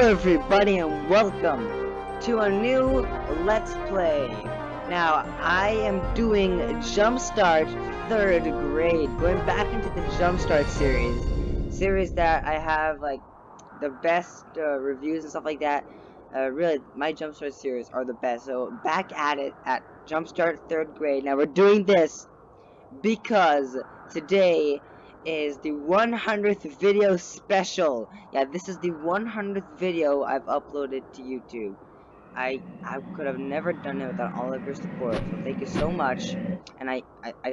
everybody and welcome to a new Let's Play. Now, I am doing Jumpstart 3rd grade, going back into the Jumpstart series that I have like the best reviews and stuff like that. Really, my Jumpstart series are the best, so back at it at Jumpstart 3rd grade. Now, we're doing this because today is the 100th video special. Yeah, this is the 100th video I've uploaded to YouTube. I could have never done it without all of your support, so thank you so much. And I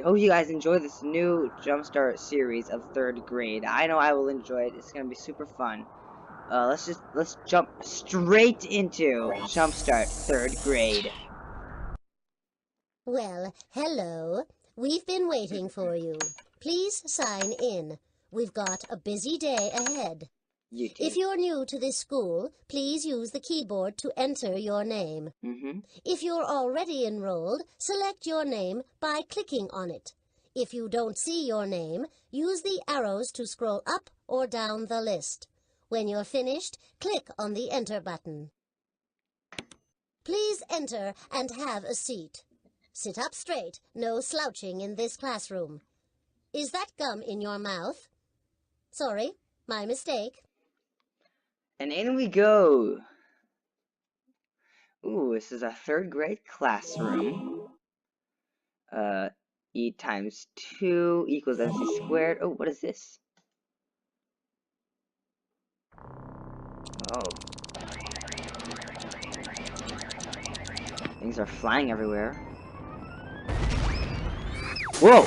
hope you guys enjoy this new Jumpstart series of 3rd grade. I know I will enjoy it. It's gonna be super fun. Let's jump straight into Jumpstart 3rd grade. Well, hello. We've been waiting for you. Please sign in. We've got a busy day ahead. If you're new to this school, please use the keyboard to enter your name. If you're already enrolled, select your name by clicking on it. If you don't see your name, use the arrows to scroll up or down the list. When you're finished, click on the Enter button. Please enter and have a seat. Sit up straight, no slouching in this classroom. Is that gum in your mouth? Sorry, my mistake. And in we go. Ooh, this is a 3rd grade classroom. E times 2 equals MC squared. Oh, what is this? Oh. Things are flying everywhere. Whoa!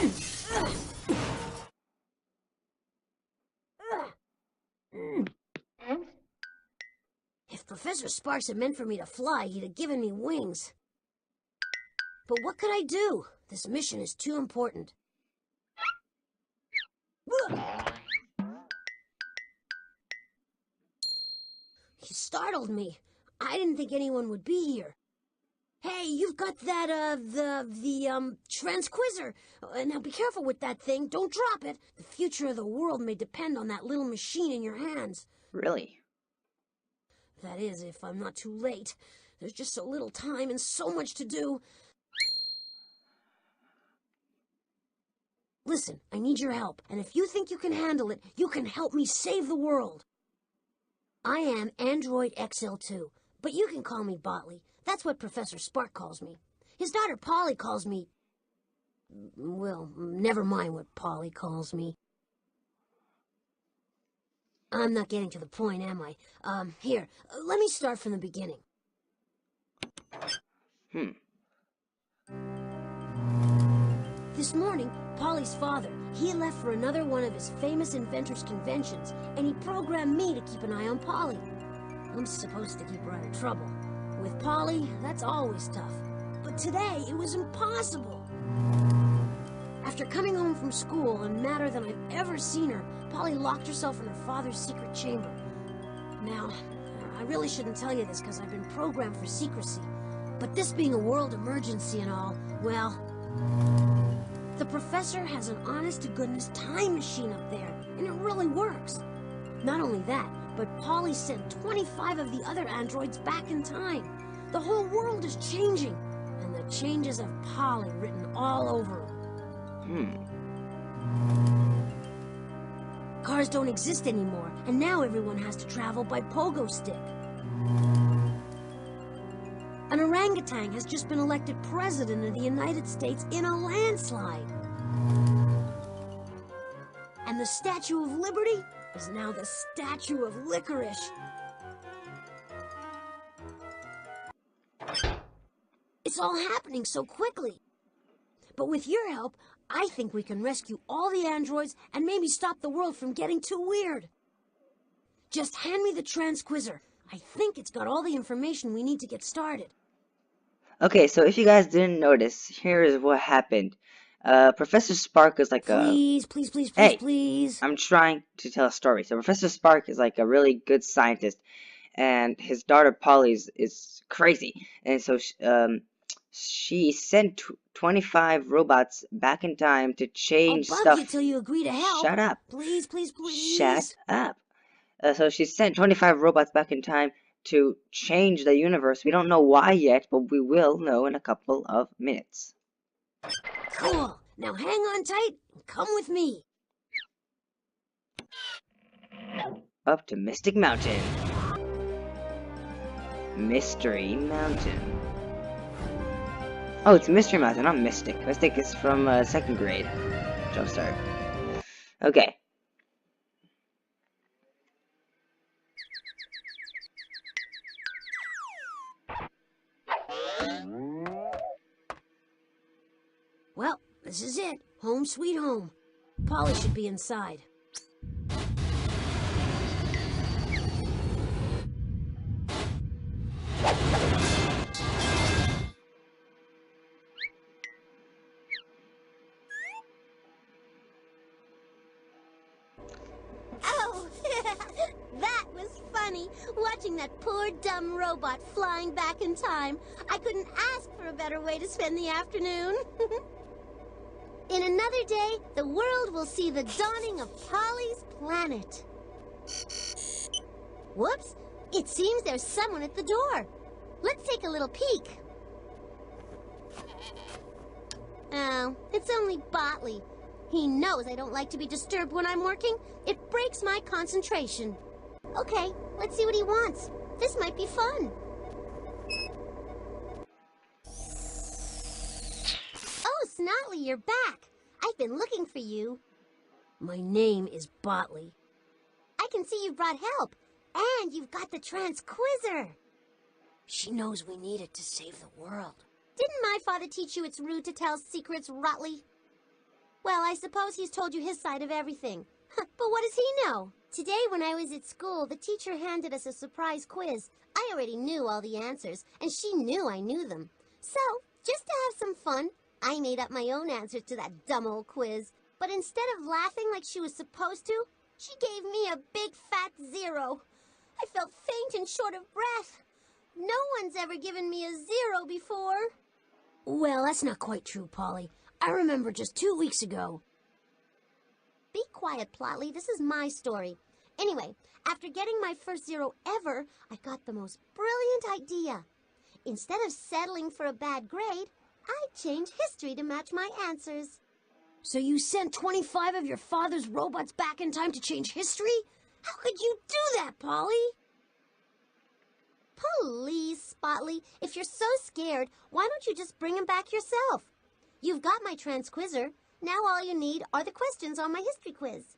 If Professor Sparks had meant for me to fly, he'd have given me wings. But what could I do? This mission is too important. He startled me. I didn't think anyone would be here. Hey, you've got that, the transquisor. Now be careful with that thing. Don't drop it. The future of the world may depend on that little machine in your hands. Really? That is, if I'm not too late. There's just so little time and so much to do. Listen, I need your help, and if you think you can handle it, you can help me save the world. I am Android XL2, but you can call me Botley. That's what Professor Spark calls me. His daughter Polly calls me... Well, never mind what Polly calls me. I'm not getting to the point, am I? Here, let me start from the beginning. This morning, Polly's father, he left for another one of his famous inventors' conventions, and he programmed me to keep an eye on Polly. I'm supposed to keep her out of trouble. With Polly, that's always tough. But today, it was impossible. After coming home from school and madder than I've ever seen her, Polly locked herself in her father's secret chamber. Now, I really shouldn't tell you this because I've been programmed for secrecy. But this being a world emergency and all, well... The professor has an honest-to-goodness time machine up there, and it really works. Not only that, but Polly sent 25 of the other androids back in time. The whole world is changing, and the changes of Polly written all over them. Cars don't exist anymore, and now everyone has to travel by pogo stick. An orangutan has just been elected president of the United States in a landslide. And the Statue of Liberty is now the Statue of Licorice. It's all happening so quickly. But with your help, I think we can rescue all the androids and maybe stop the world from getting too weird. Just hand me the transquisor. I think it's got all the information we need to get started. Okay, so if you guys didn't notice, here is what happened. Professor Spark is like Please, please. I'm trying to tell a story. So Professor Spark is like a really good scientist, and his daughter Polly is crazy. And so she sent 25 robots back in time to change I'll bug stuff. you till you agree to help. Shut up. Please. Shut up. So she sent 25 robots back in time to change the universe. We don't know why yet, but we will know in a couple of minutes. Cool. Now hang on tight and come with me. Up to Mystic Mountain. Mystery Mountain. Oh, it's Mystery Mountain, not Mystic. Mystic is from 2nd grade. Jumpstart. Okay. Well, this is it. Home sweet home. Polly should be inside. Oh, that was funny. Watching that poor dumb robot flying back in time. I couldn't ask for a better way to spend the afternoon. In another day, the world will see the dawning of Polly's planet. Whoops! It seems there's someone at the door. Let's take a little peek. Oh, it's only Botley. He knows I don't like to be disturbed when I'm working. It breaks my concentration. Okay, let's see what he wants. This might be fun. Oh, Snotley, you're back. I've been looking for you. My name is Botley. I can see you've brought help. And you've got the Transquizzer. She knows we need it to save the world. Didn't my father teach you it's rude to tell secrets, Rotley? Well, I suppose he's told you his side of everything. But what does he know? Today, when I was at school, the teacher handed us a surprise quiz. I already knew all the answers, and she knew I knew them. So, just to have some fun, I made up my own answers to that dumb old quiz. But instead of laughing like she was supposed to, she gave me a big fat 0. I felt faint and short of breath. No one's ever given me a 0 before. Well, that's not quite true, Polly. I remember just 2 weeks ago. Be quiet, Plotley. This is my story. Anyway, after getting my first 0 ever, I got the most brilliant idea. Instead of settling for a bad grade, I changed history to match my answers. So you sent 25 of your father's robots back in time to change history? How could you do that, Polly? Please, Spotley, if you're so scared, why don't you just bring him back yourself? You've got my Transquizzer. Now all you need are the questions on my history quiz.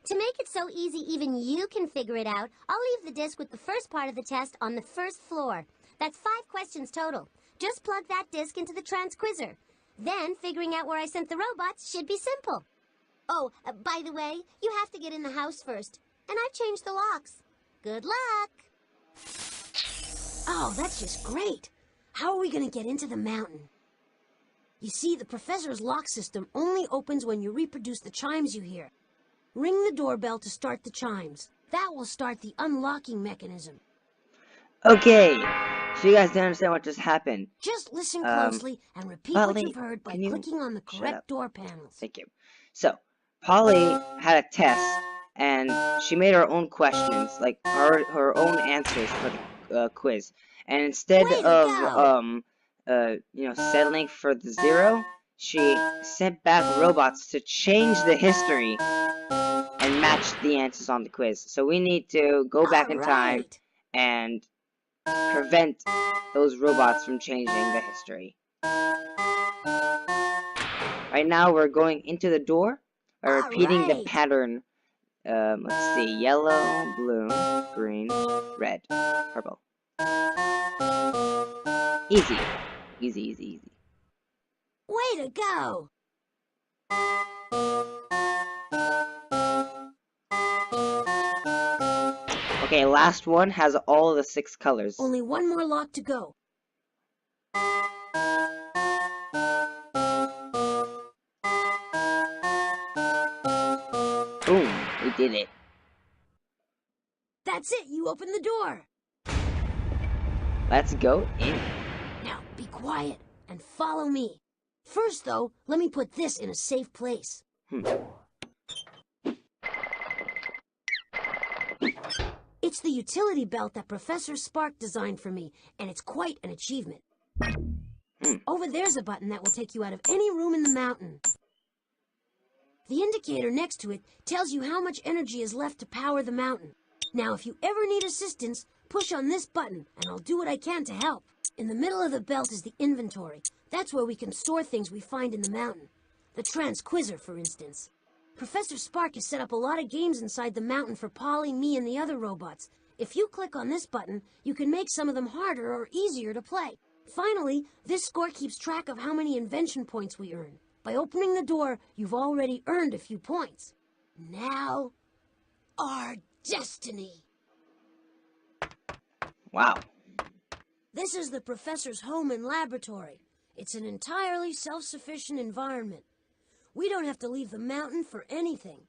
To make it so easy even you can figure it out, I'll leave the disc with the first part of the test on the first floor. That's 5 questions total. Just plug that disc into the Transquizzer. Then figuring out where I sent the robots should be simple. Oh, by the way, you have to get in the house first. And I've changed the locks. Good luck! Oh, that's just great. How are we going to get into the mountain? You see, the professor's lock system only opens when you reproduce the chimes you hear. Ring the doorbell to start the chimes. That will start the unlocking mechanism. Okay, so you guys didn't understand what just happened. Just listen closely and repeat what Polly, you've heard by can you clicking on the shut correct up? door panels. Thank you. So, Polly had a test, and she made her own questions, like her own answers for the quiz. And instead Way to of settling for the 0, she sent back robots to change the history and match the answers on the quiz. So we need to go back in time and prevent those robots from changing the history. Right now we're going into the door by repeating the pattern. Let's see, yellow, blue, green, red, purple. Easy. Easy, easy, easy. Way to go! Okay, last one has all the 6 colors. Only one more lock to go. Boom, we did it. That's it, you opened the door. Let's go in. Now, be quiet and follow me. First, though, let me put this in a safe place. It's the utility belt that Professor Spark designed for me, and it's quite an achievement. Over there's a button that will take you out of any room in the mountain. The indicator next to it tells you how much energy is left to power the mountain. Now, if you ever need assistance, push on this button, and I'll do what I can to help. In the middle of the belt is the inventory. That's where we can store things we find in the mountain. The transquizzer, for instance. Professor Spark has set up a lot of games inside the mountain for Polly, me, and the other robots. If you click on this button, you can make some of them harder or easier to play. Finally, this score keeps track of how many invention points we earn. By opening the door, you've already earned a few points. Now, our destiny. Wow. This is the professor's home and laboratory. It's an entirely self-sufficient environment. We don't have to leave the mountain for anything.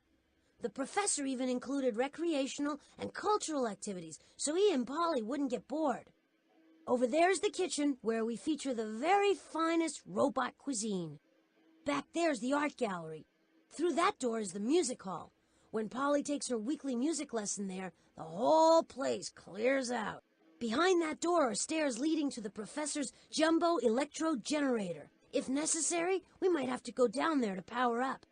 The professor even included recreational and cultural activities, so he and Polly wouldn't get bored. Over there's the kitchen, where we feature the very finest robot cuisine. Back there's the art gallery. Through that door is the music hall. When Polly takes her weekly music lesson there, the whole place clears out. Behind that door are stairs leading to the professor's jumbo electro generator. If necessary, we might have to go down there to power up.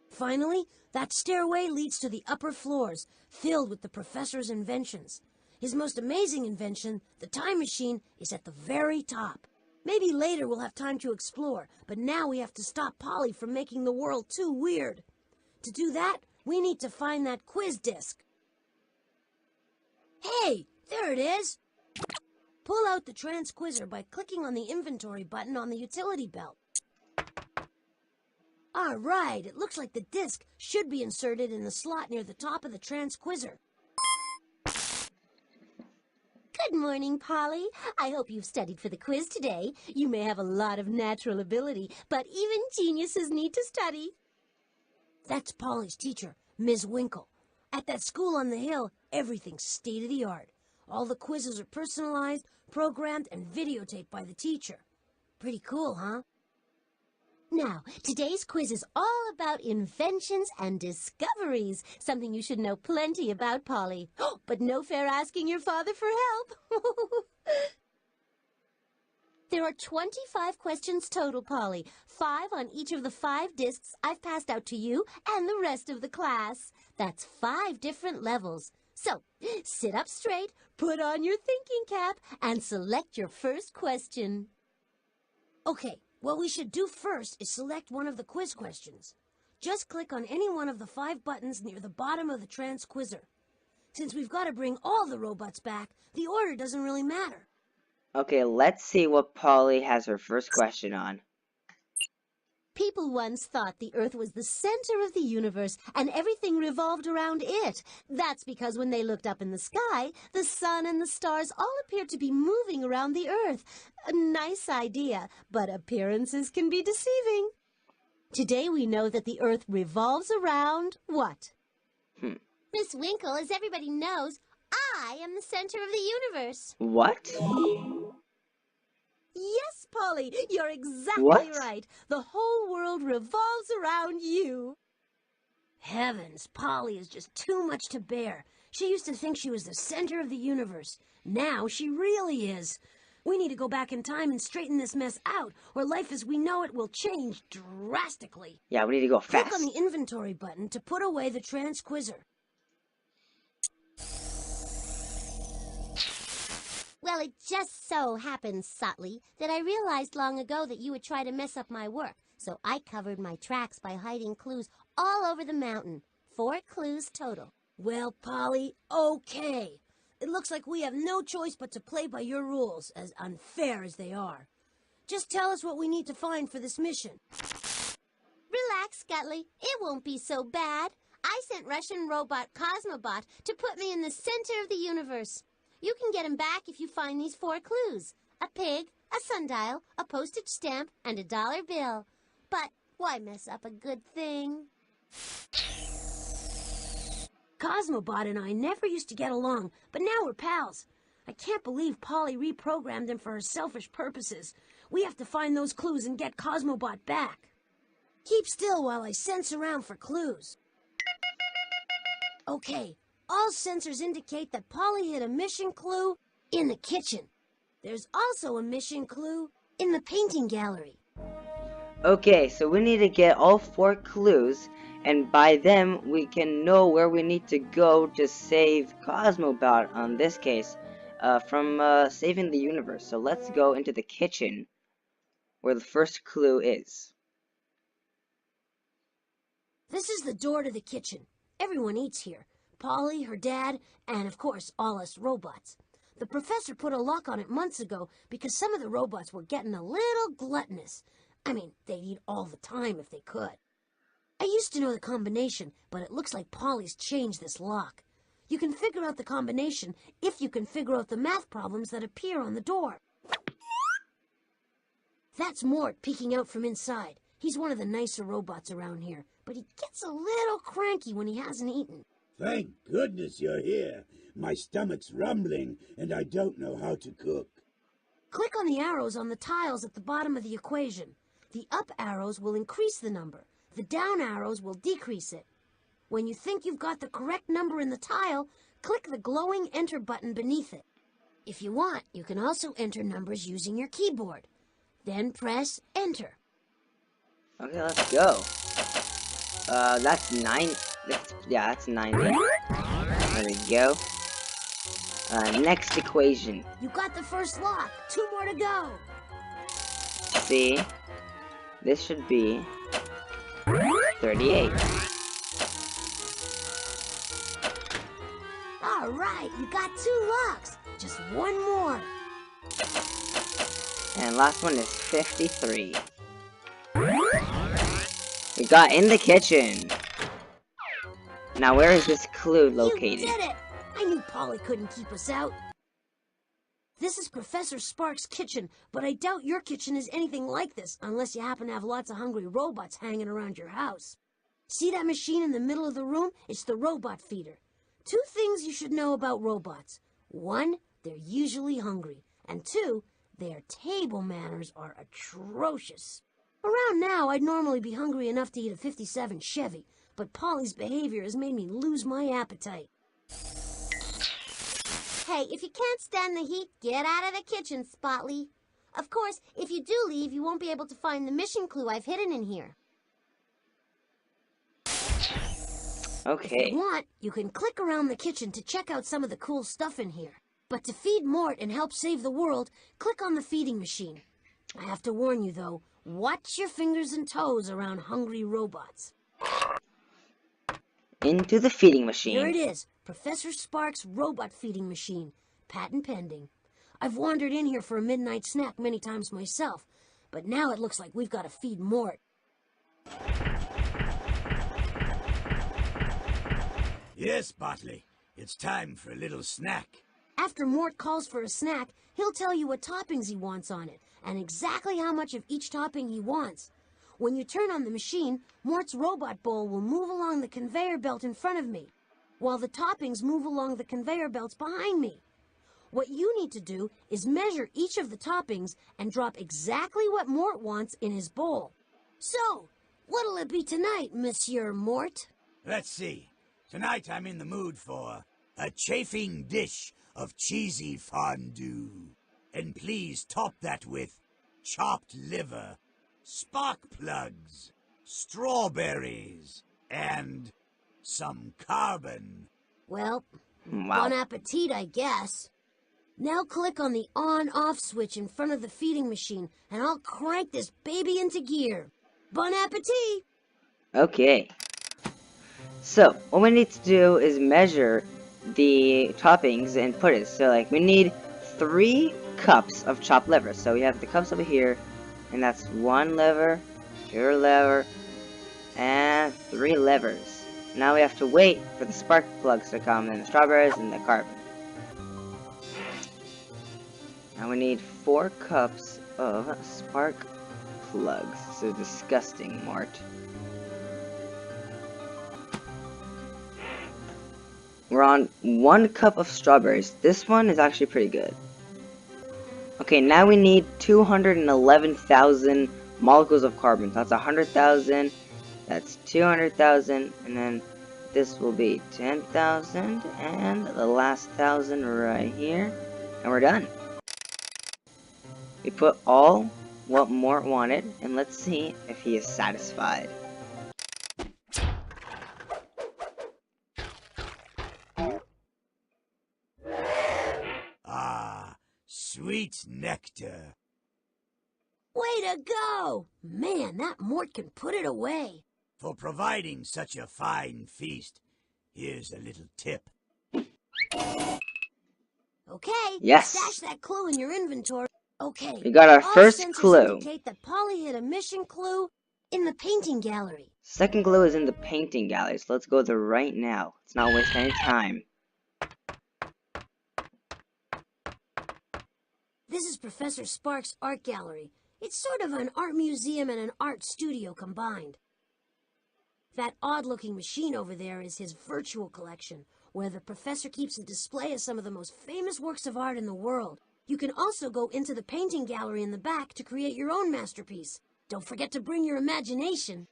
Finally, that stairway leads to the upper floors, filled with the professor's inventions. His most amazing invention, the time machine, is at the very top. Maybe later we'll have time to explore, but now we have to stop Polly from making the world too weird. To do that, we need to find that quiz disc. Hey, there it is! Pull out the transquizzer by clicking on the inventory button on the utility belt. All right, it looks like the disc should be inserted in the slot near the top of the transquizzer. Good morning, Polly. I hope you've studied for the quiz today. You may have a lot of natural ability, but even geniuses need to study. That's Polly's teacher, Ms. Winkle. At that school on the hill, everything's state-of-the-art. All the quizzes are personalized, programmed, and videotaped by the teacher. Pretty cool, huh? Now, today's quiz is all about inventions and discoveries, something you should know plenty about, Polly. But no fair asking your father for help. There are 25 questions total, Polly. 5 on each of the 5 discs I've passed out to you and the rest of the class. That's 5 different levels. So, sit up straight, put on your thinking cap, and select your first question. Okay, what we should do first is select one of the quiz questions. Just click on any one of the 5 buttons near the bottom of the transquizzer. Since we've got to bring all the robots back, the order doesn't really matter. Okay, let's see what Polly has her first question on. People once thought the Earth was the center of the universe and everything revolved around it. That's because when they looked up in the sky, the sun and the stars all appeared to be moving around the Earth. A nice idea, but appearances can be deceiving. Today we know that the Earth revolves around what? Miss Winkle, as everybody knows, I am the center of the universe. What? Yes, Polly, you're exactly What? right. The whole world revolves around you. Heavens, Polly is just too much to bear. She used to think she was the center of the universe. Now she really is. We need to go back in time and straighten this mess out, or life as we know it will change drastically. Yeah, we need to go Click fast. on the inventory button to put away the transquizzer. Well, it just so happens, Sotley, that I realized long ago that you would try to mess up my work, so I covered my tracks by hiding clues all over the mountain. 4 clues total. Well, Polly, okay. It looks like we have no choice but to play by your rules, as unfair as they are. Just tell us what we need to find for this mission. Relax, Gutley. It won't be so bad. I sent Russian robot Cosmobot to put me in the center of the universe. You can get him back if you find these 4 clues. A pig, a sundial, a postage stamp, and a dollar bill. But why mess up a good thing? Cosmobot and I never used to get along, but now we're pals. I can't believe Polly reprogrammed him for her selfish purposes. We have to find those clues and get Cosmobot back. Keep still while I sense around for clues. Okay, All sensors indicate that Polly hid a mission clue in the kitchen. There's also a mission clue in the painting gallery. Okay, so we need to get all 4 clues, and by them we can know where we need to go to save Cosmobot, on this case, from saving the universe. So let's go into the kitchen, where the first clue is. This is the door to the kitchen. Everyone eats here. Polly, her dad, and of course, all us robots. The professor put a lock on it months ago because some of the robots were getting a little gluttonous. I mean, they'd eat all the time if they could. I used to know the combination, but it looks like Polly's changed this lock. You can figure out the combination if you can figure out the math problems that appear on the door. That's Mort peeking out from inside. He's one of the nicer robots around here, but he gets a little cranky when he hasn't eaten. Thank goodness you're here. My stomach's rumbling, and I don't know how to cook. Click on the arrows on the tiles at the bottom of the equation. The up arrows will increase the number. The down arrows will decrease it. When you think you've got the correct number in the tile, click the glowing enter button beneath it. If you want, you can also enter numbers using your keyboard. Then press enter. Okay, let's go. That's 9. That's 90. There we go. Next equation. You got the first lock. 2 more to go. See? This should be 38. All right, you got 2 locks. Just 1 more. And last one is 53. We got in the kitchen. Now where is this clue located? You did it! I knew Polly couldn't keep us out. This is Professor Spark's kitchen, but I doubt your kitchen is anything like this unless you happen to have lots of hungry robots hanging around your house. See that machine in the middle of the room? It's the robot feeder. 2 things you should know about robots. 1, they're usually hungry. And 2, their table manners are atrocious. Around now, I'd normally be hungry enough to eat a 57 Chevy, but Polly's behavior has made me lose my appetite. Hey, if you can't stand the heat, get out of the kitchen, Spotly. Of course, if you do leave, you won't be able to find the mission clue I've hidden in here. Okay. If you want, you can click around the kitchen to check out some of the cool stuff in here. But to feed Mort and help save the world, click on the feeding machine. I have to warn you, though, watch your fingers and toes around hungry robots. Into the feeding machine. Here it is, Professor Spark's robot feeding machine. Patent pending. I've wandered in here for a midnight snack many times myself, but now it looks like we've got to feed Mort. Yes, Botley. It's time for a little snack. After Mort calls for a snack, he'll tell you what toppings he wants on it, and exactly how much of each topping he wants. When you turn on the machine, Mort's robot bowl will move along the conveyor belt in front of me, while the toppings move along the conveyor belts behind me. What you need to do is measure each of the toppings and drop exactly what Mort wants in his bowl. So, what'll it be tonight, Monsieur Mort? Let's see. Tonight I'm in the mood for a chafing dish of cheesy fondue. And please top that with chopped liver, spark plugs, strawberries, and some carbon. Well, Wow. bon appetit, I guess. Now click on the on-off switch in front of the feeding machine, and I'll crank this baby into gear. Bon appetit! Okay. So, what we need to do is measure the toppings and put it. So, like, we need 3 cups of chopped liver. So, we have the cups over here, and that's 1 liver, 2 liver, and 3 livers. Now we have to wait for the spark plugs to come, and the strawberries and the carbon. Now we need 4 cups of spark plugs. So disgusting, Mort. We're on 1 cup of strawberries. This one is actually pretty good. Okay, now we need 211,000 molecules of carbon. That's 100,000. That's 200,000. And then this will be 10,000, and the last 1,000 right here, and we're done. We put all what Mort wanted, and let's see if he is satisfied. Ah, sweet nectar. Way to go! Man, that Mort can put it away. For providing such a fine feast, here's a little tip. Okay, Yes. stash that clue in your inventory. Okay, We got our all first sensors clue. indicate that Polly hid a mission clue in the painting gallery. Second clue is in the painting gallery, so let's go there right now. Let's not waste any time. This is Professor Sparks' art gallery. It's sort of an art museum and an art studio combined. That odd-looking machine over there is his virtual collection, where the professor keeps a display of some of the most famous works of art in the world. You can also go into the painting gallery in the back to create your own masterpiece. Don't forget to bring your imagination.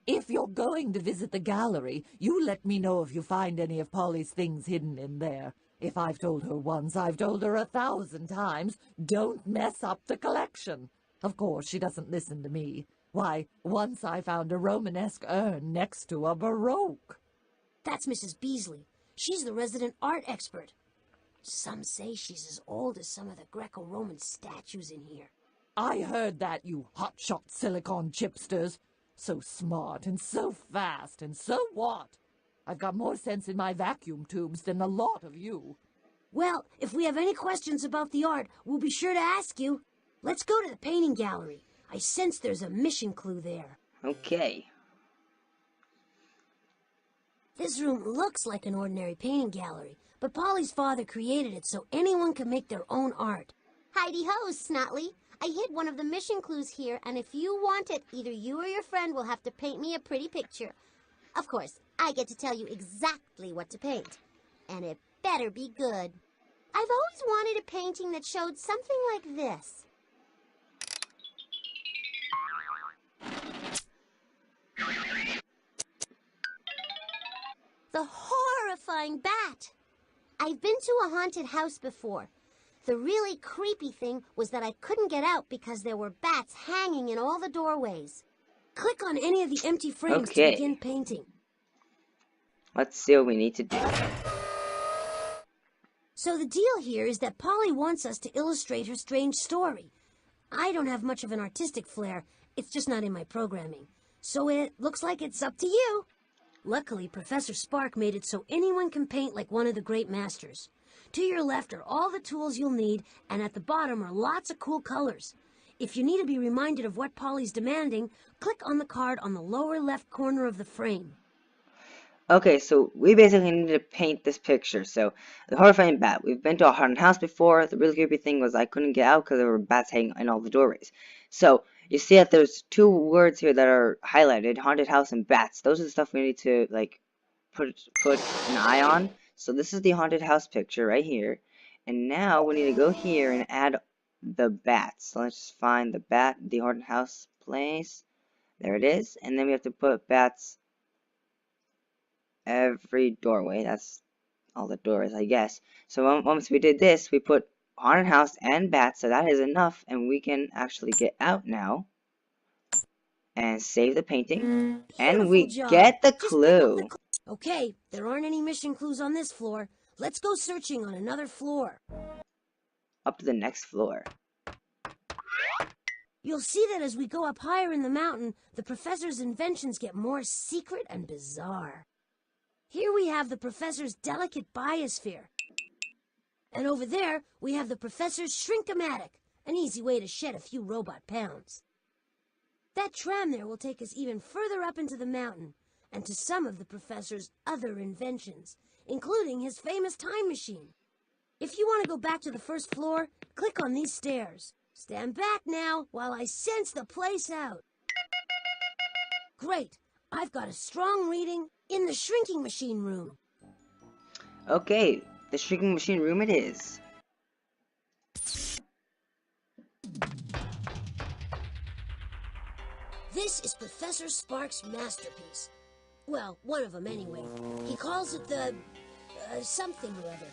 If you're going to visit the gallery, you let me know if you find any of Polly's things hidden in there. If I've told her once, I've told her 1,000 times, don't mess up the collection. Of course, she doesn't listen to me. Why, once I found a Romanesque urn next to a Baroque. That's Mrs. Beasley. She's the resident art expert. Some say she's as old as some of the Greco-Roman statues in here. I heard that, you hotshot silicon chipsters. So smart and so fast, and so what? I've got more sense in my vacuum tubes than a lot of you. Well, if we have any questions about the art, we'll be sure to ask you. Let's go to the painting gallery. I sense there's a mission clue there. Okay. This room looks like an ordinary painting gallery, but Polly's father created it so anyone can make their own art. Heidi-ho, Snotley. I hid one of the mission clues here, and if you want it, either you or your friend will have to paint me a pretty picture. Of course, I get to tell you exactly what to paint. And it better be good. I've always wanted a painting that showed something like this. The horrifying bat! I've been to a haunted house before. The really creepy thing was that I couldn't get out because there were bats hanging in all the doorways. Click on any of the empty frames Okay. to begin painting. Let's see what we need to do. So the deal here is that Polly wants us to illustrate her strange story. I don't have much of an artistic flair. It's just not in my programming. So it looks like it's up to you. Luckily, Professor Spark made it so anyone can paint like one of the great masters. To your left are all the tools you'll need, and at the bottom are lots of cool colors. If you need to be reminded of what Polly's demanding, click on the card on the lower left corner of the frame. Okay, so we basically need to paint this picture. So, the horrifying bat. We've been to a haunted house before. The really creepy thing was I couldn't get out because there were bats hanging in all the doorways. So, you see that there's two words here that are highlighted, haunted house and bats. Those are the stuff we need to, like, put an eye on. So, this is the haunted house picture right here. And now, we need to go here and add the bats. So, let's just find the bat, the haunted house place. There it is. And then we have to put bats every doorway. That's all the doors, I guess. So once we did this, we put haunted house and bats, so that is enough, and we can actually get out now and save the painting. And we Beautiful job. get the Just pick up clue. the Okay, there aren't any mission clues on this floor. Let's go searching on another floor. Up to the next floor. You'll see that as we go up higher in the mountain, the professor's inventions get more secret and bizarre. Here we have the professor's delicate biosphere. And over there, we have the professor's shrinkomatic, an easy way to shed a few robot pounds. That tram there will take us even further up into the mountain, and to some of the professor's other inventions, including his famous time machine. If you want to go back to the first floor, click on these stairs. Stand back now while I sense the place out. Great. I've got a strong reading in the shrinking machine room. Okay, the shrinking machine room it is. This is Professor Sparks' masterpiece. Well, one of them anyway. He calls it the... something or other.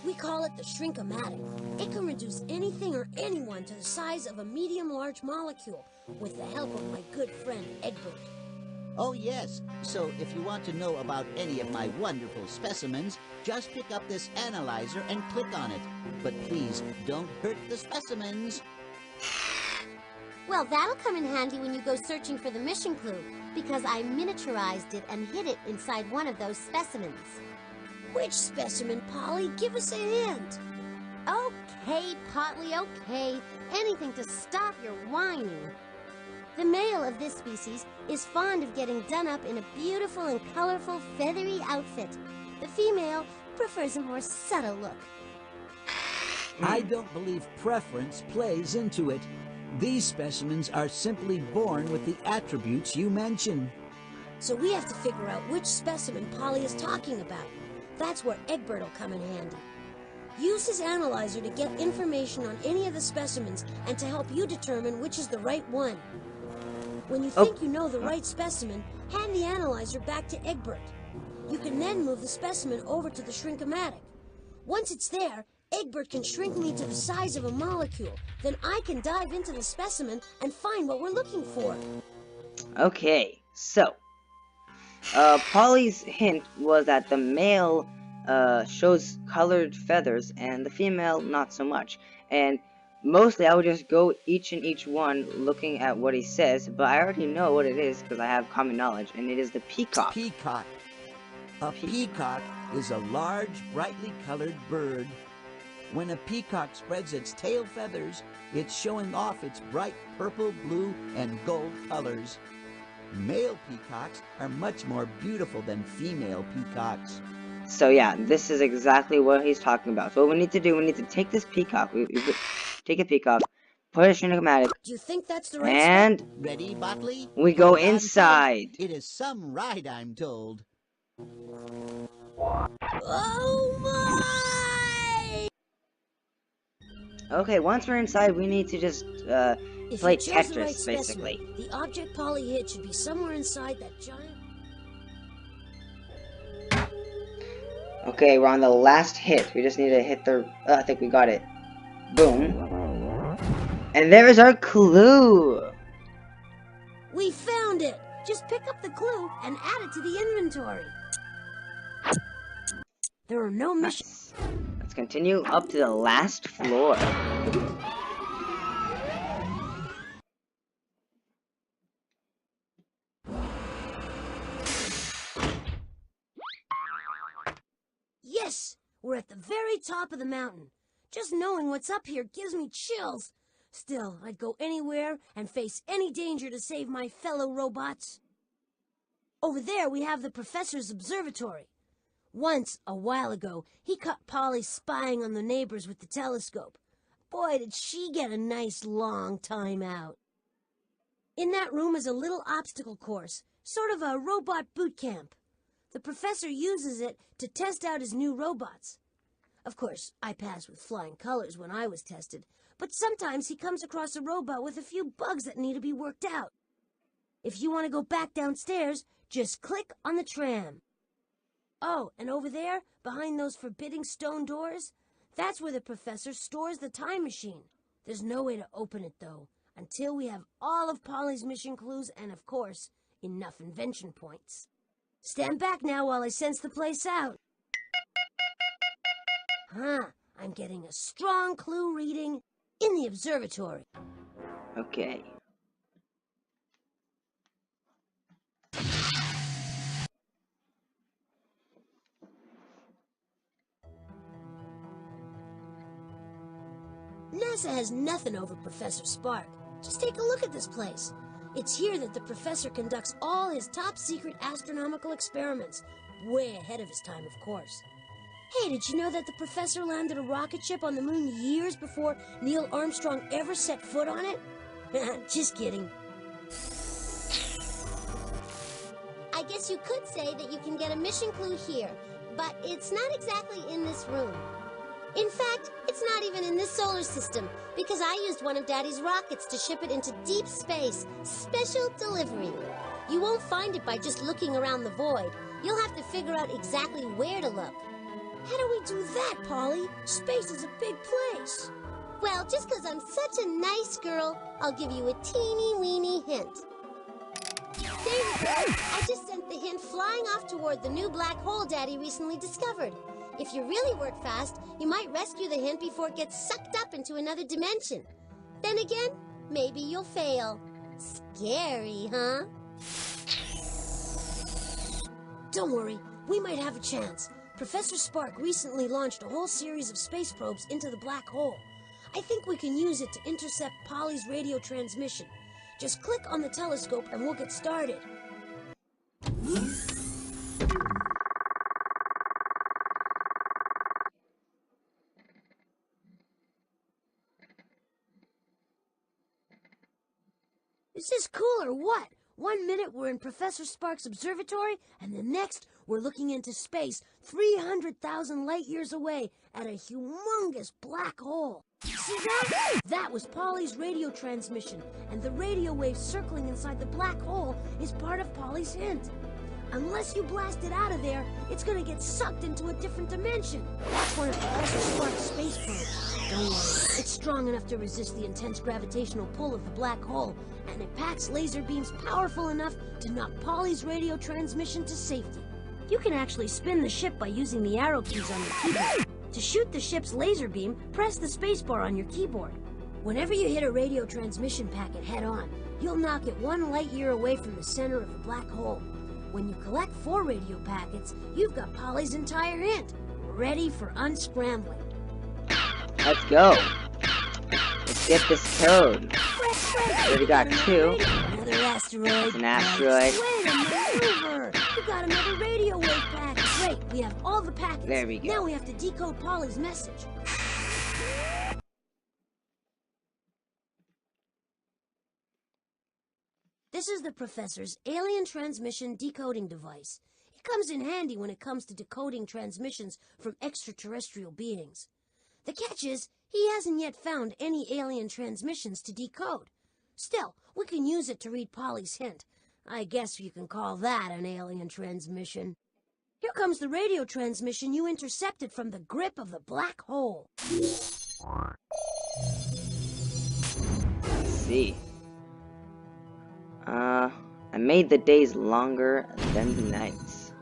We call it the Shrink-O-Matic. It can reduce anything or anyone to the size of a medium-large molecule with the help of my good friend Egbert. Oh, yes. So if you want to know about any of my wonderful specimens, just pick up this analyzer and click on it. But please, don't hurt the specimens. Well, that'll come in handy when you go searching for the mission clue, because I miniaturized it and hid it inside one of those specimens. Which specimen, Polly? Give us a hint. Okay, Potley, okay. Anything to stop your whining. The male of this species is fond of getting done up in a beautiful and colorful feathery outfit. The female prefers a more subtle look. I don't believe preference plays into it. These specimens are simply born with the attributes you mention. So we have to figure out which specimen Polly is talking about. That's where Egbert will come in handy. Use his analyzer to get information on any of the specimens and to help you determine which is the right one. When you think you know the right specimen, hand the analyzer back to Egbert. You can then move the specimen over to the Shrink-O-Matic. Once it's there, Egbert can shrink me to the size of a molecule. Then I can dive into the specimen and find what we're looking for. Okay, so Polly's hint was that the male shows colored feathers and the female not so much. And mostly I would just go each one looking at what he says, but I already know what it is because I have common knowledge, and it is the peacock. Peacock. A peacock is a large, brightly colored bird. When a peacock spreads its tail feathers, it's showing off its bright purple, blue, and gold colors. Male peacocks are much more beautiful than female peacocks. So yeah, this is exactly what he's talking about. So what we need to do, we need to take this peacock, take a peacock, put it in a Shrink-O-Matic, Do you think that's the right and Ready, Botley? we go Hold on inside. tight. It is some ride, I'm told. Oh my! Okay, once we're inside, we need to just If play you chose the right Tetris, basically. specimen, the object Polly hit should be somewhere inside that giant... Okay, we're on the last hit. We just need to hit the... I think we got it. Boom. And there's our clue! We found it! Just pick up the clue and add it to the inventory. There are no missions. Let's continue up to the last floor. Yes! We're at the very top of the mountain. Just knowing what's up here gives me chills. Still, I'd go anywhere and face any danger to save my fellow robots. Over there, we have the professor's observatory. Once, a while ago, he caught Polly spying on the neighbors with the telescope. Boy, did she get a nice long time out. In that room is a little obstacle course, sort of a robot boot camp. The professor uses it to test out his new robots. Of course, I passed with flying colors when I was tested, but sometimes he comes across a robot with a few bugs that need to be worked out. If you want to go back downstairs, just click on the tram. Oh, and over there, behind those forbidding stone doors, that's where the professor stores the time machine. There's no way to open it, though, until we have all of Polly's mission clues and, of course, enough invention points. Stand back now while I sense the place out. I'm getting a strong clue reading in the observatory. Okay. NASA has nothing over Professor Spark. Just take a look at this place. It's here that the professor conducts all his top-secret astronomical experiments. Way ahead of his time, of course. Hey, did you know that the professor landed a rocket ship on the moon years before Neil Armstrong ever set foot on it? Just kidding. I guess you could say that you can get a mission clue here, but it's not exactly in this room. In fact, it's not even in this solar system, because I used one of Daddy's rockets to ship it into deep space. Special delivery. You won't find it by just looking around the void. You'll have to figure out exactly where to look. How do we do that, Polly? Space is a big place. Well, just because I'm such a nice girl, I'll give you a teeny-weeny hint. There you go. I just sent the hint flying off toward the new black hole Daddy recently discovered. If you really work fast, you might rescue the hint before it gets sucked up into another dimension. Then again, maybe you'll fail. Scary, huh? Don't worry, we might have a chance. Professor Spark recently launched a whole series of space probes into the black hole. I think we can use it to intercept Polly's radio transmission. Just click on the telescope and we'll get started. Is this cool or what? 1 minute we're in Professor Spark's observatory, and the next we're looking into space 300,000 light years away at a humongous black hole. See that? That was Polly's radio transmission, and the radio waves circling inside the black hole is part of Polly's hint. Unless you blast it out of there, it's gonna get sucked into a different dimension. That's one of Professor Spark's space probes. Don't worry, it's strong enough to resist the intense gravitational pull of the black hole, and it packs laser beams powerful enough to knock Polly's radio transmission to safety. You can actually spin the ship by using the arrow keys on your keyboard. To shoot the ship's laser beam, press the spacebar on your keyboard. Whenever you hit a radio transmission packet head-on, you'll knock it 1 light year away from the center of the black hole. When you collect 4 radio packets, you've got Polly's entire hint, ready for unscrambling. Let's go. Let's get this code. We already got 2. Another asteroid. It's an asteroid. Wait a maneuver. We got another radio wave packet. Great, we have all the packets. There we go. Now we have to decode Polly's message. This is the professor's alien transmission decoding device. It comes in handy when it comes to decoding transmissions from extraterrestrial beings. The catch is, he hasn't yet found any alien transmissions to decode. Still, we can use it to read Polly's hint. I guess you can call that an alien transmission. Here comes the radio transmission you intercepted from the grip of the black hole. Let's see. I made the days longer than the nights.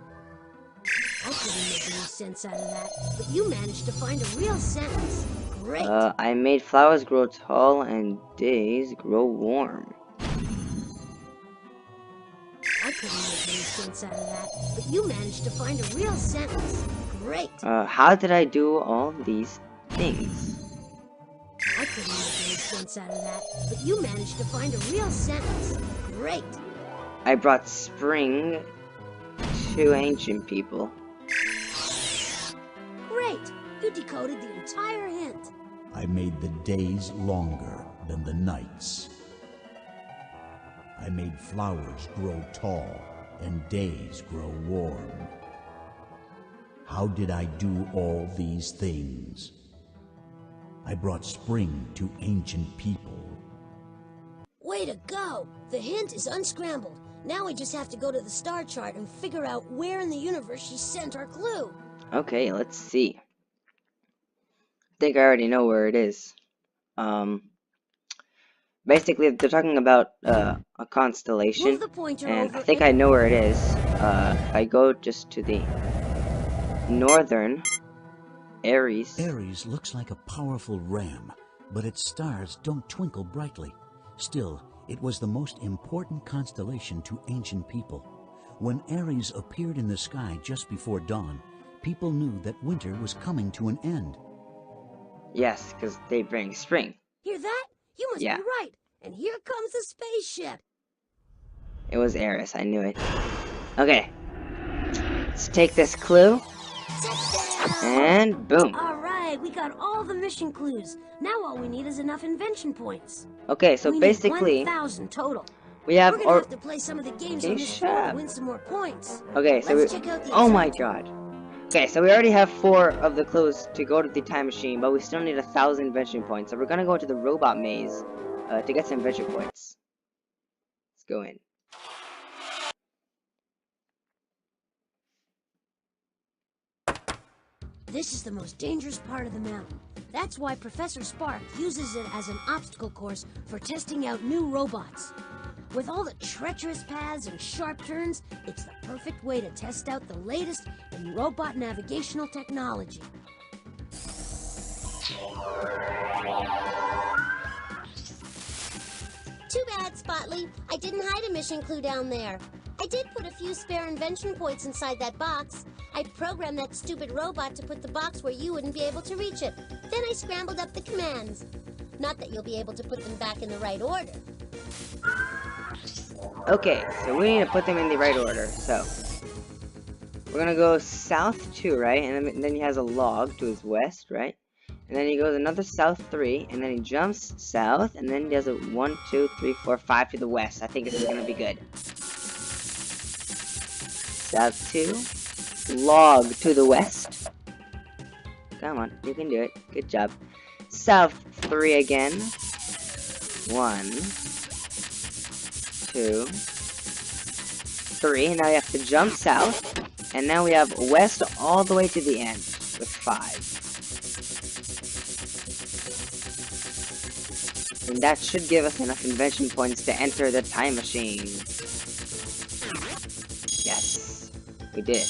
I couldn't make any sense out of that, but you managed to find a real sentence. Great! I made flowers grow tall and days grow warm. I couldn't make any sense out of that, but you managed to find a real sentence. Great! How did I do all these things? I couldn't make any sense out of that, but you managed to find a real sentence. Great! I brought spring to ancient people. Great! You decoded the entire hint. I made the days longer than the nights. I made flowers grow tall and days grow warm. How did I do all these things? I brought spring to ancient people. Way to go! The hint is unscrambled. Now we just have to go to the star chart and figure out where in the universe she sent our clue. Okay, let's see. I think I already know where it is. Basically, they're talking about a constellation, Move the pointer and over I think I know where it is. If I go just to the northern Aries. Aries looks like a powerful ram, but its stars don't twinkle brightly. Still, it was the most important constellation to ancient people. When Aries appeared in the sky just before dawn, people knew that winter was coming to an end. Yes, because they bring spring. Hear that? You must be right. And here comes the spaceship. It was Aries, I knew it. Okay. Let's take this clue. And boom. Alright, we got all the mission clues. Now all we need is enough invention points. Okay, so we basically need 1,000 total. we have We're gonna have to play some of the games on this shut floor up. to win some more points. Okay, so Let's check out the oh my observatory. god. Okay, so we already have 4 of the clues to go to the time machine, but we still need 1,000 invention points. So we're gonna go to the robot maze to get some invention points. Let's go in. This is the most dangerous part of the mountain. That's why Professor Spark uses it as an obstacle course for testing out new robots. With all the treacherous paths and sharp turns, it's the perfect way to test out the latest in robot navigational technology. Too bad, Spotly. I didn't hide a mission clue down there. I did put a few spare invention points inside that box. I programmed that stupid robot to put the box where you wouldn't be able to reach it. Then I scrambled up the commands. Not that you'll be able to put them back in the right order. Okay, so we need to put them in the right order. So we're gonna go south 2, right? And then he has a log to his west, right? And then he goes another south 3, and then he jumps south, and then he does a 1, 2, 3, 4, 5 to the west. I think this is gonna be good. South 2, log to the west. Come on, you can do it. Good job. South 3 again. 1, 2, 3. And now we have to jump south. And now we have west all the way to the end with 5. And that should give us enough invention points to enter the time machine. Yes, we did.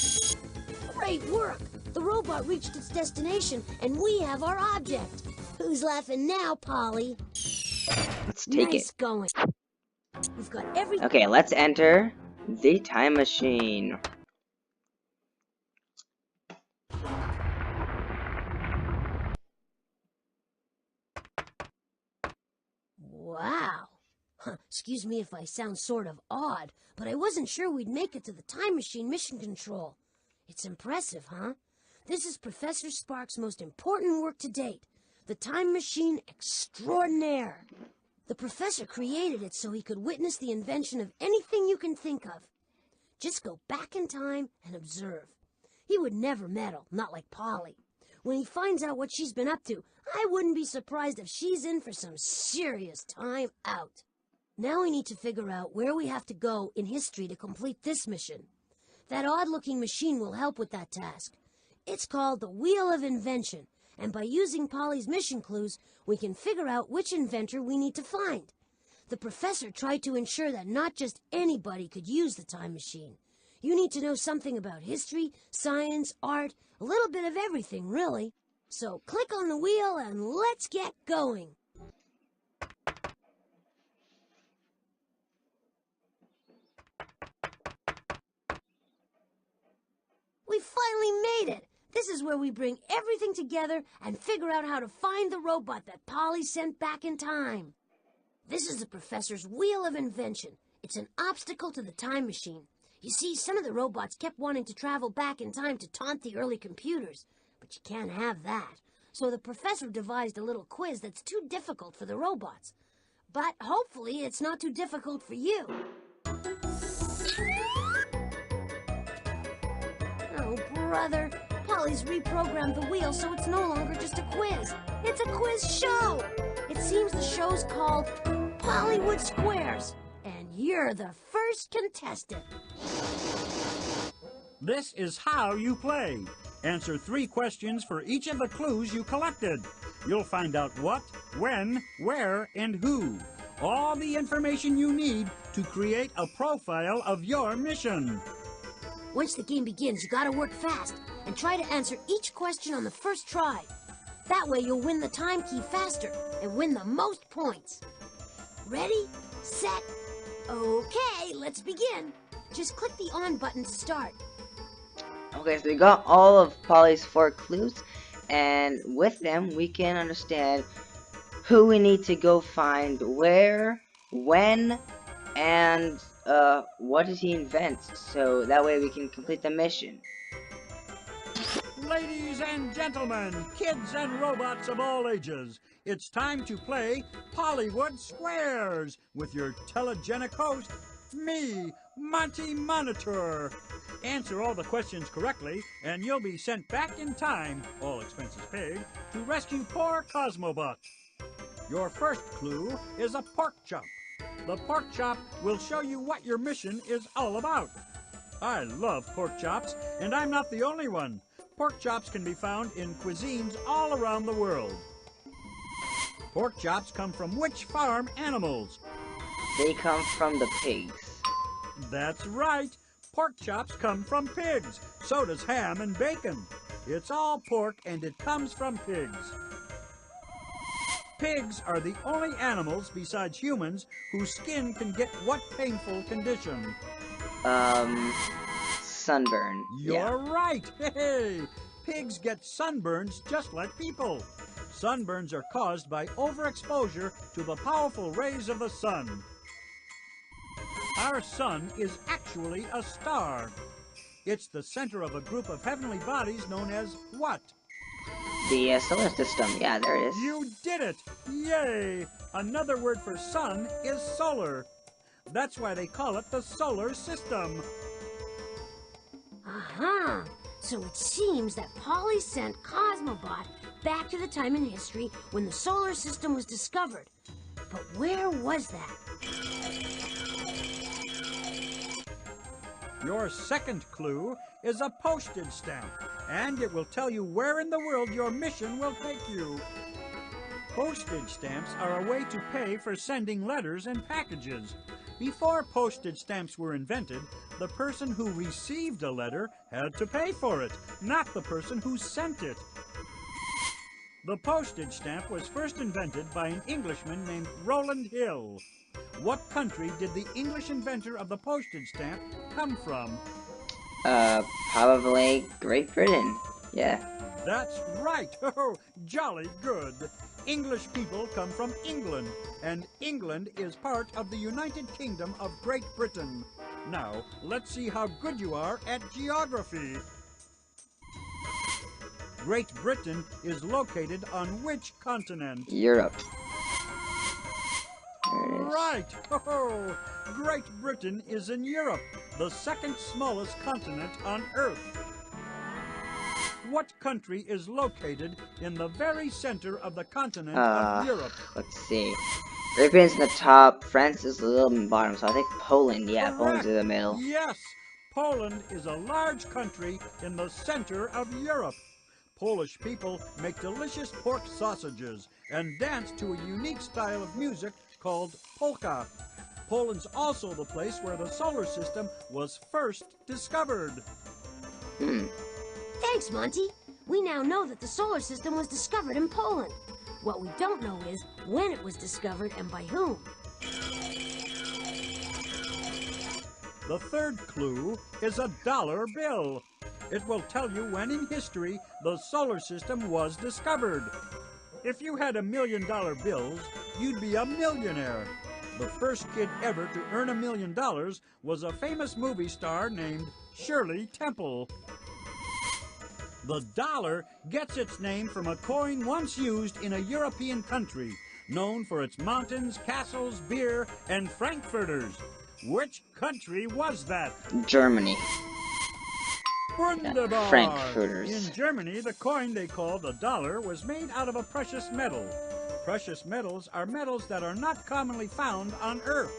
Great work! The robot reached its destination, and we have our object. Who's laughing now, Polly? Let's take Nice it. going. We've got everything. Okay, let's enter the time machine. Wow. Excuse me if I sound sort of odd, but I wasn't sure we'd make it to the time machine mission control. It's impressive, huh? This is Professor Spark's most important work to date, the time machine extraordinaire. The professor created it so he could witness the invention of anything you can think of. Just go back in time and observe. He would never meddle, not like Polly. When he finds out what she's been up to, I wouldn't be surprised if she's in for some serious time out. Now we need to figure out where we have to go in history to complete this mission. That odd-looking machine will help with that task. It's called the Wheel of Invention, and by using Polly's mission clues, we can figure out which inventor we need to find. The professor tried to ensure that not just anybody could use the time machine. You need to know something about history, science, art, a little bit of everything, really. So click on the wheel and let's get going. We finally made it! This is where we bring everything together and figure out how to find the robot that Polly sent back in time. This is the professor's Wheel of Invention. It's an obstacle to the time machine. You see, some of the robots kept wanting to travel back in time to taunt the early computers, but you can't have that. So the professor devised a little quiz that's too difficult for the robots. But hopefully it's not too difficult for you. Oh, brother. Polly's reprogrammed the wheel so it's no longer just a quiz. It's a quiz show. It seems the show's called Pollywood Squares. And you're the first contestant. This is how you play. Answer 3 questions for each of the clues you collected. You'll find out what, when, where, and who. All the information you need to create a profile of your mission. Once the game begins, you gotta work fast and try to answer each question on the first try. That way you'll win the time key faster and win the most points. Ready, set, okay, let's begin. Just click the on button to start. Okay, so we got all of Polly's 4 clues, and with them we can understand who we need to go find, where, when, and what did he invent, so that way we can complete the mission. Ladies and gentlemen, kids and robots of all ages, it's time to play Pollywood Squares with your telegenic host, me, Monty Monitor. Answer all the questions correctly, and you'll be sent back in time, all expenses paid, to rescue poor Cosmobot. Your first clue is a pork chop. The pork chop will show you what your mission is all about. I love pork chops, and I'm not the only one. Pork chops can be found in cuisines all around the world. Pork chops come from which farm animals? They come from the pigs. That's right. Pork chops come from pigs. So does ham and bacon. It's all pork and it comes from pigs. Pigs are the only animals besides humans whose skin can get what painful condition? Sunburn. You're right. Hey, pigs get sunburns just like people. Sunburns are caused by overexposure to the powerful rays of the sun. Our sun is actually a star. It's the center of a group of heavenly bodies known as what? The solar system. Yeah, there it is. You did it! Yay! Another word for sun is solar. That's why they call it the solar system. Aha! So it seems that Polly sent Cosmobot back to the time in history when the solar system was discovered. But where was that? Your second clue is a postage stamp, and it will tell you where in the world your mission will take you. Postage stamps are a way to pay for sending letters and packages. Before postage stamps were invented, the person who received a letter had to pay for it, not the person who sent it. The postage stamp was first invented by an Englishman named Rowland Hill. What country did the English inventor of the postage stamp come from? Probably Great Britain. Yeah. That's right. Oh, jolly good. English people come from England, and England is part of the United Kingdom of Great Britain. Now, let's see how good you are at geography. Great Britain is located on which continent? Europe. There it is. Right! Oh, Great Britain is in Europe, the second smallest continent on Earth. What country is located in the very center of the continent of Europe? Let's see. Great Britain's in the top, France is a little in the bottom, so I think Poland. Yeah, Correct. Poland's in the middle. Yes! Poland is a large country in the center of Europe. Polish people make delicious pork sausages and dance to a unique style of music called polka. Poland's also the place where the solar system was first discovered. Thanks, Monty. We now know that the solar system was discovered in Poland. What we don't know is when it was discovered and by whom. The third clue is a dollar bill. It will tell you when in history the solar system was discovered. If you had $1 million bills, you'd be a millionaire. The first kid ever to earn $1 million was a famous movie star named Shirley Temple. The dollar gets its name from a coin once used in a European country, known for its mountains, castles, beer, and frankfurters. Which country was that? Germany. Wunderbar! Frankfurters. In Germany, the coin they called a dollar was made out of a precious metal. Precious metals are metals that are not commonly found on Earth.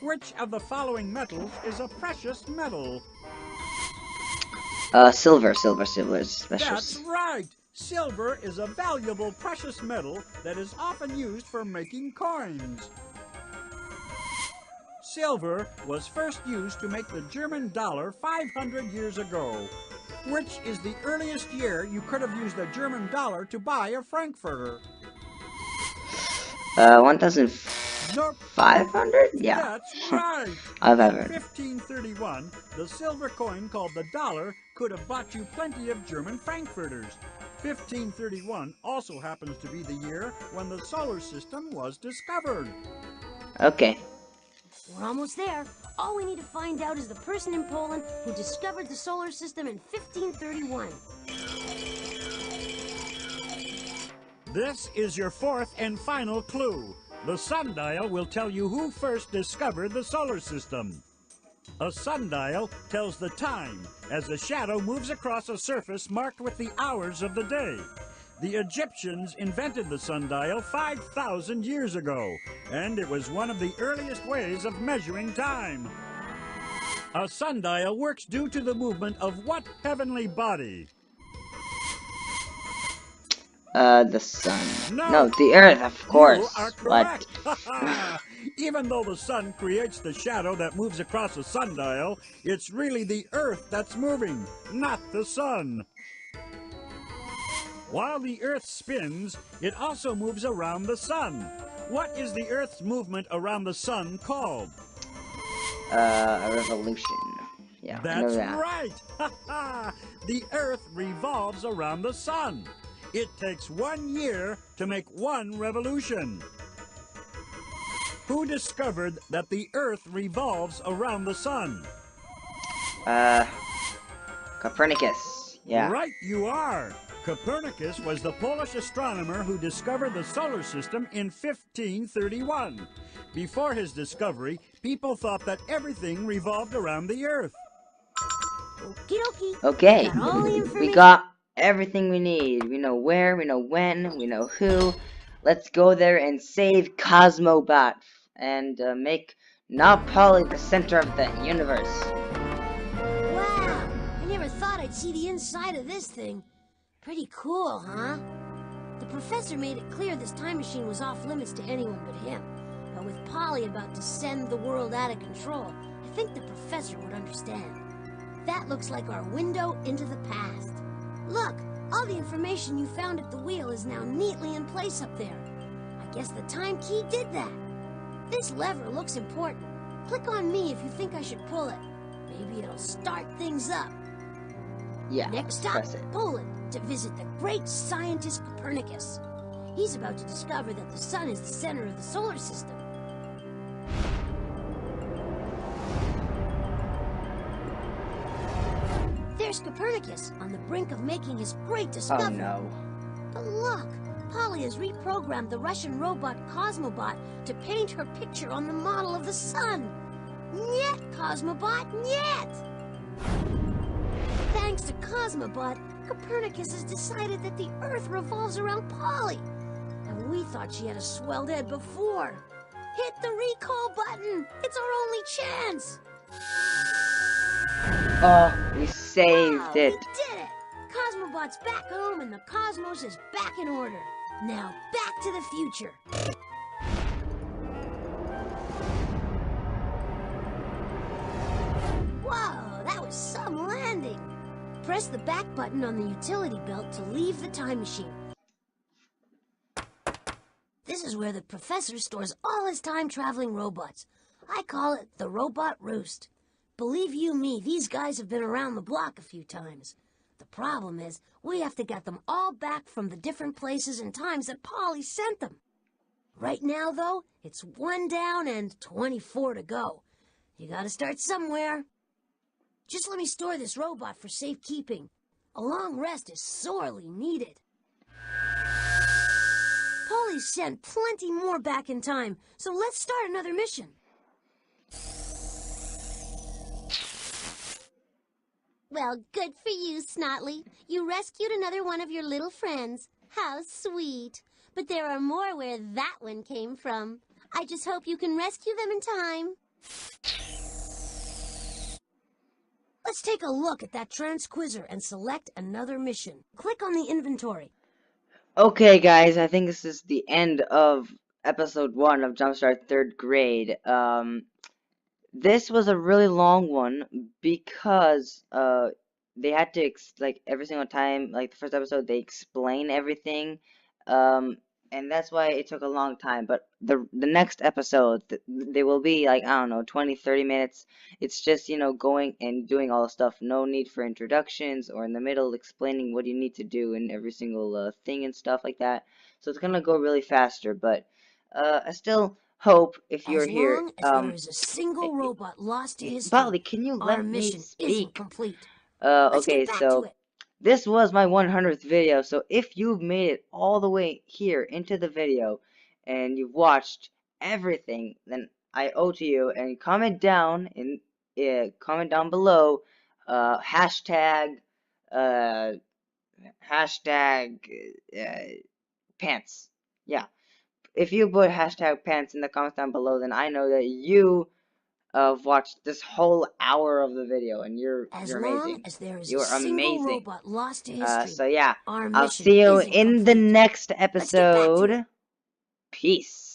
Which of the following metals is a precious metal? Silver is precious. That's right! Silver is a valuable precious metal that is often used for making coins. Silver was first used to make the German dollar 500 years ago. Which is the earliest year you could have used a German dollar to buy a frankfurter? 1,500? Yeah. That's right. I've In ever. 1531, the silver coin called the dollar could have bought you plenty of German frankfurters. 1531 also happens to be the year when the solar system was discovered. Okay. We're almost there. All we need to find out is the person in Poland who discovered the solar system in 1531. This is your fourth and final clue. The sundial will tell you who first discovered the solar system. A sundial tells the time as a shadow moves across a surface marked with the hours of the day. The Egyptians invented the sundial 5,000 years ago, and it was one of the earliest ways of measuring time. A sundial works due to the movement of what heavenly body? The sun. No, No, the earth, of you are course. What? correct. Even though the sun creates the shadow that moves across a sundial, it's really the earth that's moving, not the sun. While the earth spins, it also moves around the sun. What is the earth's movement around the sun called? A revolution. Yeah, I know That's that. right. The earth revolves around the sun. It takes 1 year to make one revolution. Who discovered that the earth revolves around the sun? Copernicus. Yeah. Right you are. Copernicus was the Polish astronomer who discovered the solar system in 1531. Before his discovery, people thought that everything revolved around the earth. Okie dokie. Okay. Got all the We information. got everything we need. We know where, we know when, we know who. Let's go there and save Cosmobot and make now Polly the center of the universe. Wow, I never thought I'd see the inside of this thing. Pretty cool, huh? The professor made it clear this time machine was off limits to anyone but him. But with Polly about to send the world out of control, I think the professor would understand. That looks like our window into the past. Look, all the information you found at the wheel is now neatly in place up there. I guess the time key did that. This lever looks important. Click on me if you think I should pull it. Maybe it'll start things up. Yeah, Next stop, press it. Poland, to visit the great scientist Copernicus. He's about to discover that the sun is the center of the solar system. There's Copernicus on the brink of making his great discovery. Oh no. But look, Polly has reprogrammed the Russian robot Cosmobot to paint her picture on the model of the sun. Nyet, Cosmobot, nyet! Thanks to Cosmobot, Copernicus has decided that the Earth revolves around Polly. And we thought she had a swelled head before. Hit the recall button! It's our only chance! Oh, we saved Wow, it. we did it! Cosmobot's back home and the cosmos is back in order. Now back to the future. Whoa, that was some landing. Press the back button on the utility belt to leave the time machine. This is where the professor stores all his time-traveling robots. I call it the Robot Roost. Believe you me, these guys have been around the block a few times. The problem is, we have to get them all back from the different places and times that Polly sent them. Right now, though, it's 1 down and 24 to go. You gotta start somewhere. Just let me store this robot for safekeeping. A long rest is sorely needed. Polly sent plenty more back in time, so let's start another mission. Well, good for you, Snotley. You rescued another one of your little friends. How sweet. But there are more where that one came from. I just hope you can rescue them in time. Let's take a look at that transquizzer and select another mission. Click on the inventory. Okay, guys, I think this is the end of episode 1 of Jumpstart 3rd grade. This was a really long one because they had to like every single time, like the first episode, they explain everything, and that's why it took a long time. But the next episode, they will be like, I don't know, 20-30 minutes. It's just, you know, going and doing all the stuff. No need for introductions or in the middle explaining what you need to do in every single thing and stuff like that. So it's gonna go really faster. But I still hope if you're As here, long as there is a single robot lost to history, Polly, can you our let me mission isn't speak? complete. Let's Okay, get back so to it. this was my 100th video, so if you've made it all the way here into the video and you've watched everything, then I owe to you. And comment down below hashtag pants. Yeah, if you put hashtag pants in the comments down below, then I know that you have watched this whole hour of the video, and you're As amazing. long as there is You a are single amazing. robot lost to history, So yeah, our I'll mission see you isn't in the complete. next Let's get back to it. episode. Peace.